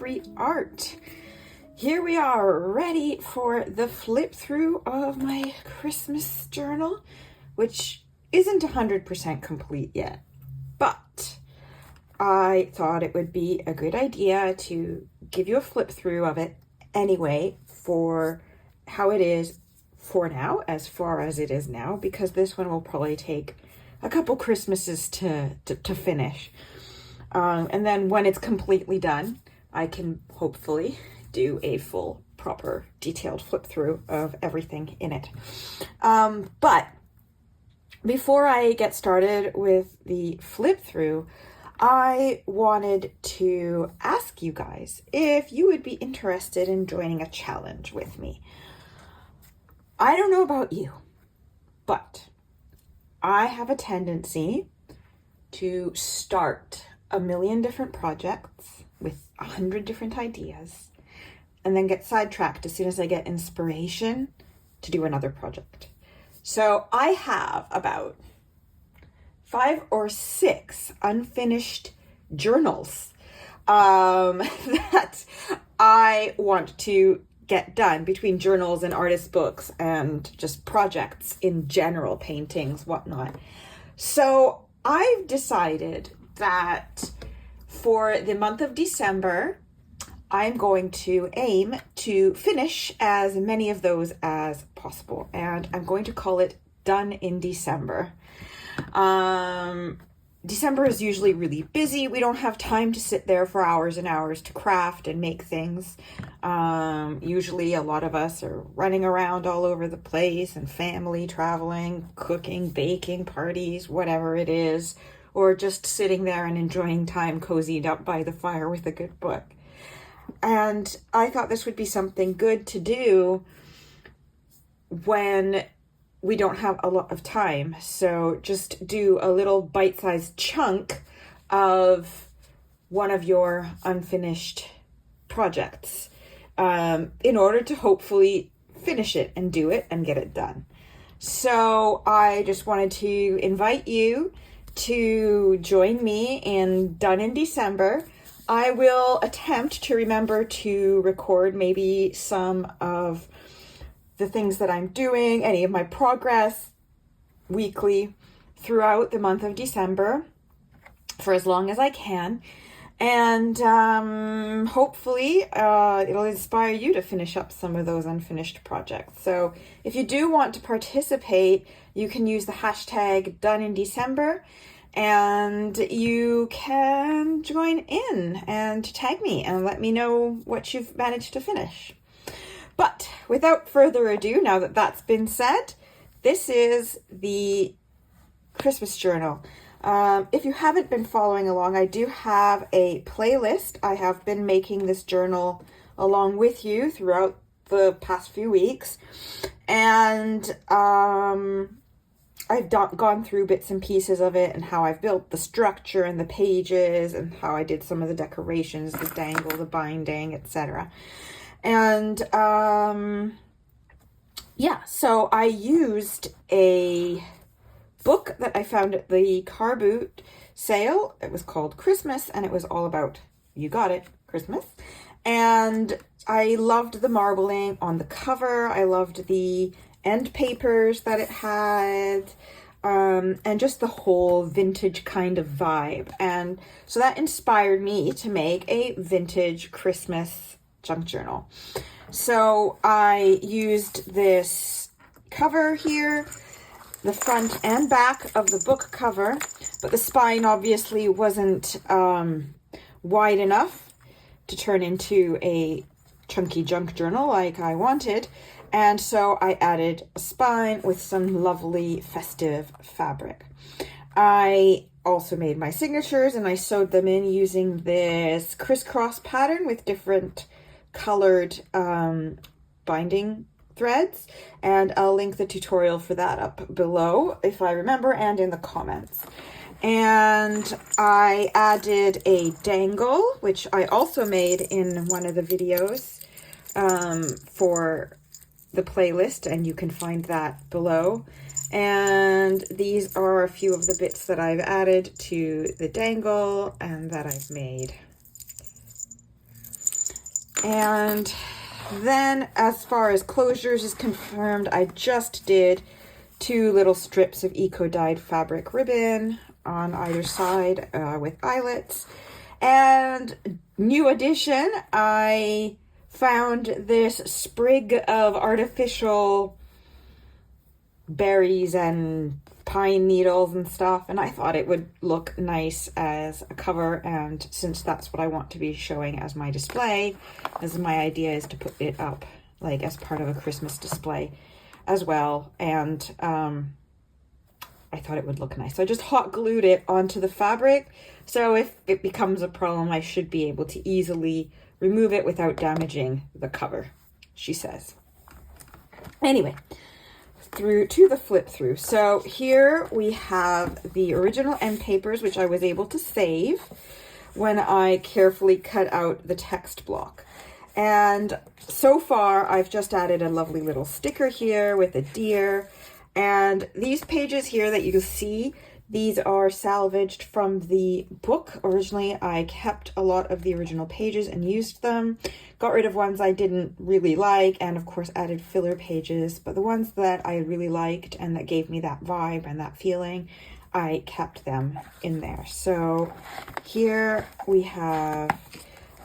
Fairy Art. Here we are, ready for the flip through of my Christmas journal, which isn't 100% complete yet, but I thought it would be a good idea to give you a flip through of it anyway for how it is for now, as far as it is now, because this one will probably take a couple Christmases to finish. And then when it's completely done, I can hopefully do a full, proper, detailed flip through of everything in it. But before I get started with the flip through, I wanted to ask you guys if you would be interested in joining a challenge with me. I don't know about you, but I have a tendency to start a million different projects with 100 different ideas and then get sidetracked as soon as I get inspiration to do another project. So I have about 5 or 6 unfinished journals that I want to get done, between journals and artist books and just projects in general, paintings, whatnot. So I've decided that for the month of December, I'm going to aim to finish as many of those as possible, and I'm going to call it Done in December. December is usually really busy. We don't have time to sit there for hours and hours to craft and make things. Usually a lot of us are running around all over the place, and family, traveling, cooking, baking, parties, whatever it is, or just sitting there and enjoying time cozied up by the fire with a good book. And I thought this would be something good to do when we don't have a lot of time. So just do a little bite-sized chunk of one of your unfinished projects in order to hopefully finish it and do it and get it done. So I just wanted to invite you to join me in Done in December. I will attempt to remember to record maybe some of the things that I'm doing, any of my progress weekly throughout the month of December for as long as I can. And hopefully it'll inspire you to finish up some of those unfinished projects. So if you do want to participate, you can use the hashtag Done in December, and you can join in and tag me and let me know what you've managed to finish. But without further ado, now that that's been said, this is the Christmas journal. If you haven't been following along, I do have a playlist. I have been making this journal along with you throughout the past few weeks. And I've gone through bits and pieces of it and how I've built the structure and the pages and how I did some of the decorations, the dangle, the binding, etc. And yeah, so I used a book that I found at the car boot sale. It was called Christmas, and it was all about, you got it, Christmas. And I loved the marbling on the cover. I loved the end papers that it had, and just the whole vintage kind of vibe. And so that inspired me to make a vintage Christmas junk journal. So I used this cover here, the front and back of the book cover, but the spine obviously wasn't wide enough to turn into a chunky junk journal like I wanted. And so I added a spine with some lovely festive fabric. I also made my signatures, and I sewed them in using this crisscross pattern with different colored binding threads, and I'll link the tutorial for that up below if I remember, and in the comments. And I added a dangle, which I also made in one of the videos for the playlist, and you can find that below. And these are a few of the bits that I've added to the dangle and that I've made. And then as far as closures is confirmed, I just did 2 little strips of eco-dyed fabric ribbon on either side with eyelets. And new addition, I found this sprig of artificial berries and pine needles and stuff, and I thought it would look nice as a cover, and since that's what I want to be showing as my display, as my idea is to put it up like as part of a Christmas display as well, and I thought it would look nice. So I just hot glued it onto the fabric, so if it becomes a problem, I should be able to easily remove it without damaging the cover, she says. Anyway, through to the flip through. So here we have the original end papers, which I was able to save when I carefully cut out the text block. And so far I've just added a lovely little sticker here with a deer. And these pages here that you can see, these are salvaged from the book. Originally, I kept a lot of the original pages and used them. Got rid of ones I didn't really like, and of course added filler pages. But the ones that I really liked and that gave me that vibe and that feeling, I kept them in there. So here we have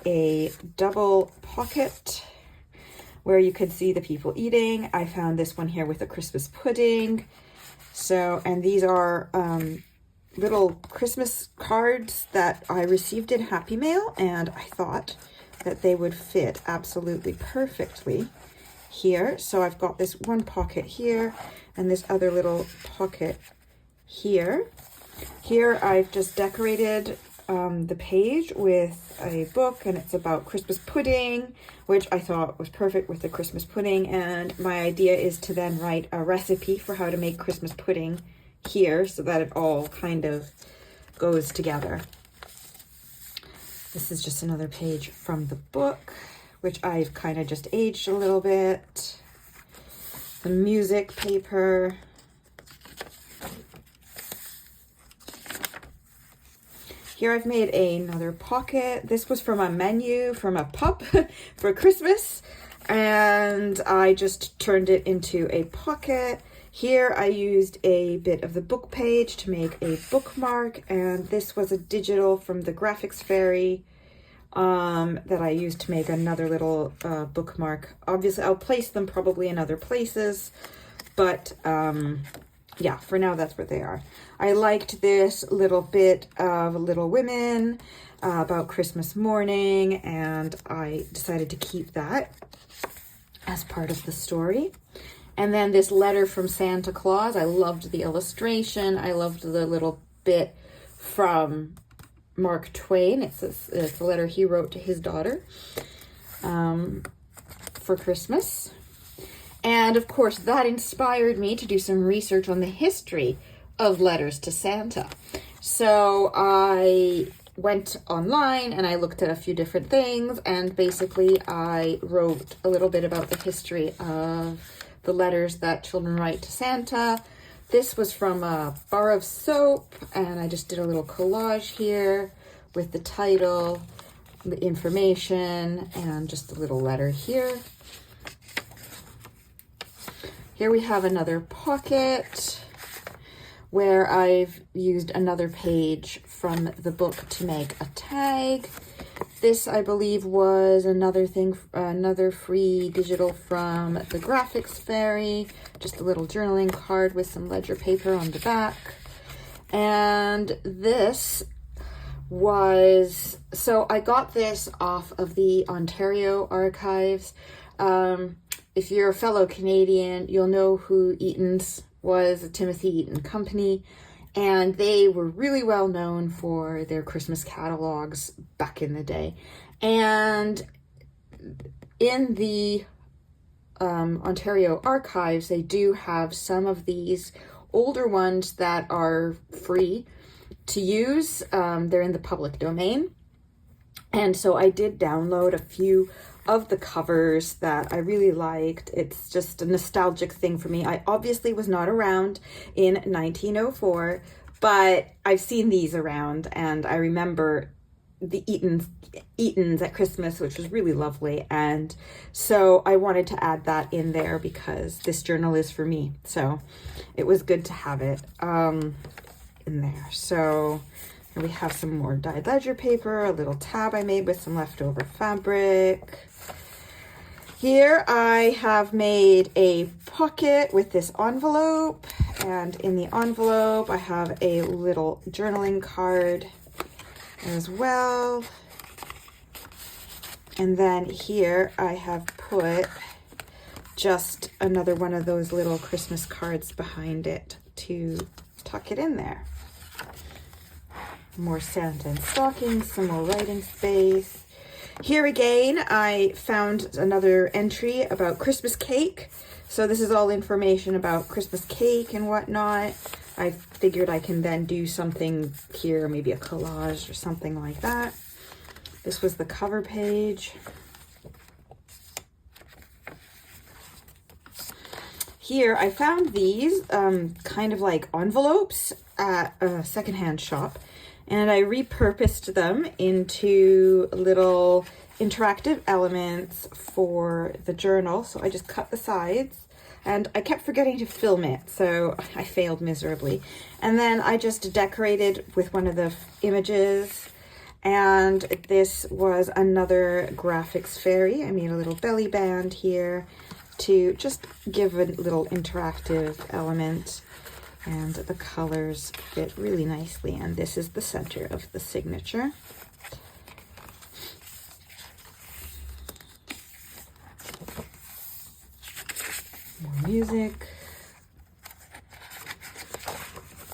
a double pocket where you could see the people eating. I found this one here with a Christmas pudding. So, and these are little Christmas cards that I received in Happy Mail, and I thought that they would fit absolutely perfectly here. So I've got this one pocket here and this other little pocket here. Here I've just decorated the page with a book, and it's about Christmas pudding, which I thought was perfect with the Christmas pudding. And my idea is to then write a recipe for how to make Christmas pudding here so that it all kind of goes together. This is just another page from the book, which I've kind of just aged a little bit. The music paper. Here I've made another pocket. This was from a menu from a pup for Christmas, and I just turned it into a pocket. Here I used a bit of the book page to make a bookmark, and this was a digital from the Graphics Fairy that I used to make another little bookmark. Obviously, I'll place them probably in other places, but yeah, for now, that's what they are. I liked this little bit of Little Women about Christmas morning, and I decided to keep that as part of the story. And then this letter from Santa Claus. I loved the illustration. I loved the little bit from Mark Twain. It's a letter he wrote to his daughter for Christmas. And of course, that inspired me to do some research on the history of letters to Santa. So I went online and I looked at a few different things, and basically I wrote a little bit about the history of the letters that children write to Santa. This was from a bar of soap, and I just did a little collage here with the title, the information, and just a little letter here. Here we have another pocket where I've used another page from the book to make a tag. This, I believe, was another thing, another free digital from the Graphics Fairy. Just a little journaling card with some ledger paper on the back. And this was, so I got this off of the Ontario archives. If you're a fellow Canadian, you'll know who Eaton's was, a Timothy Eaton company, and they were really well known for their Christmas catalogs back in the day. And in the Ontario archives, they do have some of these older ones that are free to use. They're in the public domain. And so I did download a few of the covers that I really liked. It's just a nostalgic thing for me. I obviously was not around in 1904, but I've seen these around, and I remember the Eatons at Christmas, which was really lovely. And so I wanted to add that in there because this journal is for me. So it was good to have it in there. So here we have some more dyed ledger paper, a little tab I made with some leftover fabric. Here I have made a pocket with this envelope, and in the envelope I have a little journaling card as well. And then here I have put just another one of those little Christmas cards behind it to tuck it in there. More Santa and stockings, some more writing space. Here again, I found another entry about Christmas cake. So this is all information about Christmas cake and whatnot. I figured I can then do something here, maybe a collage or something like that. This was the cover page. Here I found these kind of like envelopes at a secondhand shop. And I repurposed them into little interactive elements for the journal. So I just cut the sides, and I kept forgetting to film it, so I failed miserably. And then I just decorated with one of the images, and this was another graphics fairy. I made a little belly band here to just give a little interactive element. And the colors fit really nicely, and this is the center of the signature. More music,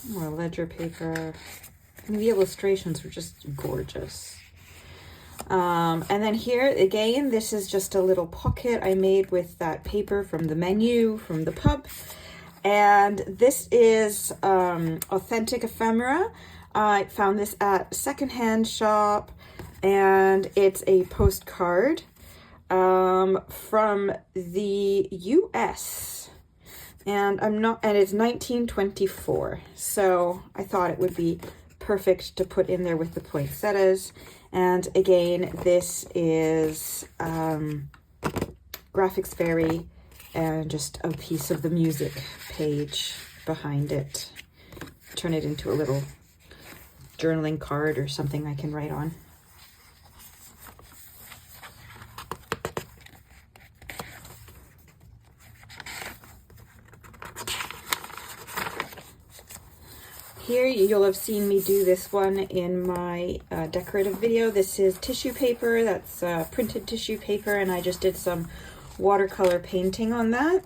more ledger paper. I mean, the illustrations were just gorgeous. And then here again, this is just a little pocket I made with that paper from the menu from the pub. And this is Authentic Ephemera. I found this at a secondhand shop, and it's a postcard from the US. And it's 1924. So I thought it would be perfect to put in there with the poinsettias. And again, this is Graphics Fairy, and just a piece of the music page behind it. Turn it into a little journaling card or something I can write on. Here you'll have seen me do this one in my decorative video. This is tissue paper, that's printed tissue paper, and I just did some watercolor painting on that.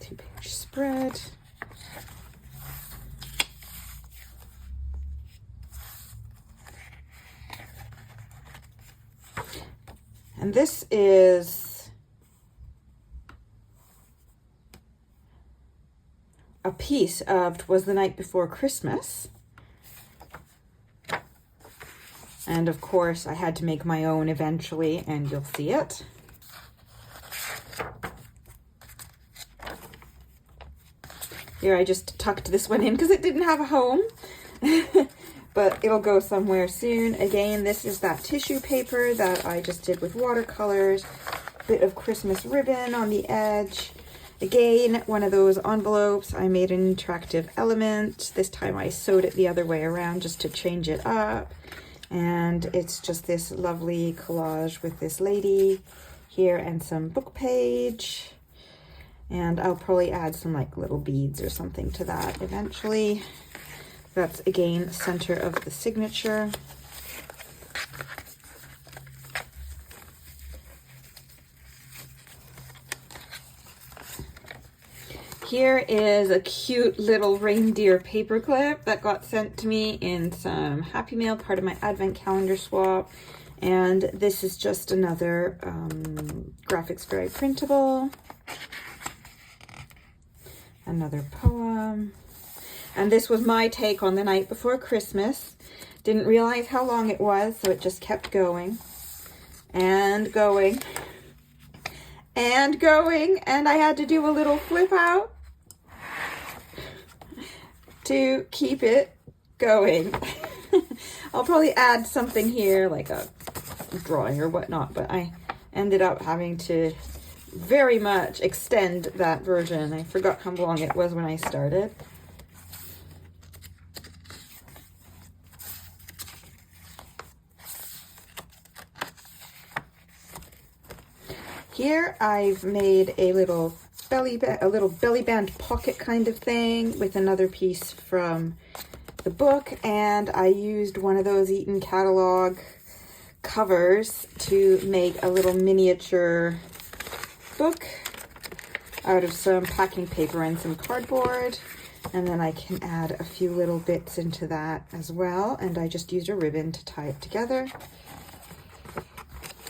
Two-page spread. And this is a piece of 'Twas the Night Before Christmas. And of course, I had to make my own eventually, and you'll see it. Here, I just tucked this one in because it didn't have a home, but it'll go somewhere soon. Again, this is that tissue paper that I just did with watercolors, bit of Christmas ribbon on the edge. Again, one of those envelopes. I made an interactive element. This time I sewed it the other way around just to change it up. And it's just this lovely collage with this lady here and some book page. And I'll probably add some like little beads or something to that eventually. That's again center of the signature. Here is a cute little reindeer paperclip that got sent to me in some Happy Mail, part of my advent calendar swap. And this is just another Graphics Fairy printable. Another poem. And this was my take on The Night Before Christmas. Didn't realize how long it was, so it just kept going and going and going. And I had to do a little flip out to keep it going. I'll probably add something here like a drawing or whatnot, but I ended up having to very much extend that version. I forgot how long it was when I started. Here I've made a little belly band pocket kind of thing with another piece from the book, and I used one of those Eaton catalog covers to make a little miniature book out of some packing paper and some cardboard, and then I can add a few little bits into that as well, and I just used a ribbon to tie it together.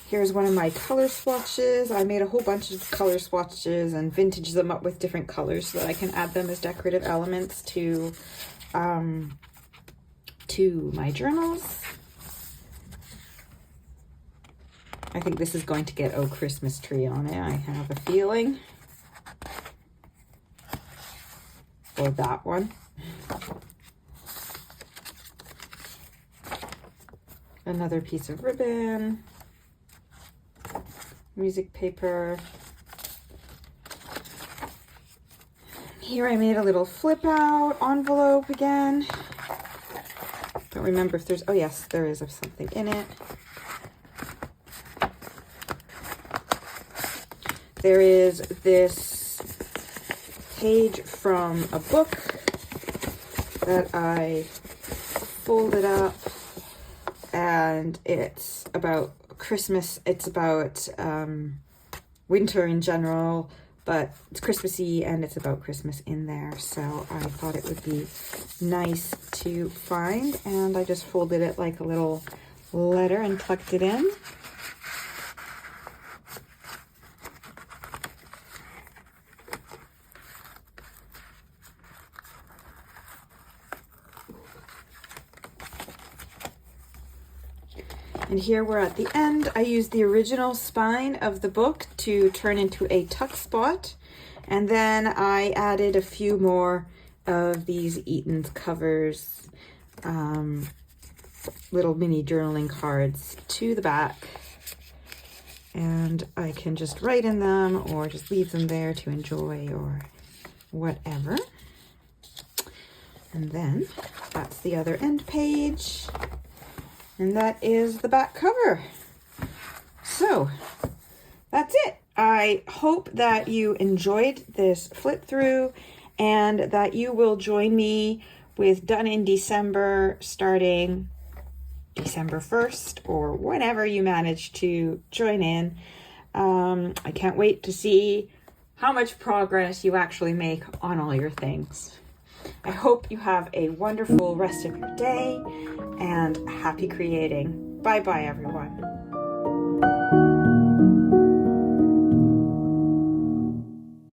Here's one of my color swatches. I made a whole bunch of color swatches and vintage them up with different colors so that I can add them as decorative elements to my journals. I think this is going to get "Oh Christmas Tree" on it, I have a feeling. Or that one. Another piece of ribbon. Music paper. Here I made a little flip out envelope again. Don't remember if there's, oh yes, there is something in it. There is this page from a book that I folded up, and it's about Christmas. It's about winter in general, but it's Christmassy and it's about Christmas in there. So I thought it would be nice to find, and I just folded it like a little letter and tucked it in. And here we're at the end. I used the original spine of the book to turn into a tuck spot. And then I added a few more of these Eaton's covers, little mini journaling cards to the back. And I can just write in them or just leave them there to enjoy or whatever. And then that's the other end page. And that is the back cover. So that's it. I hope that you enjoyed this flip through and that you will join me with Done in December starting December 1st or whenever you manage to join in. I can't wait to see how much progress you actually make on all your things. I hope you have a wonderful rest of your day and happy creating. Bye-bye, everyone.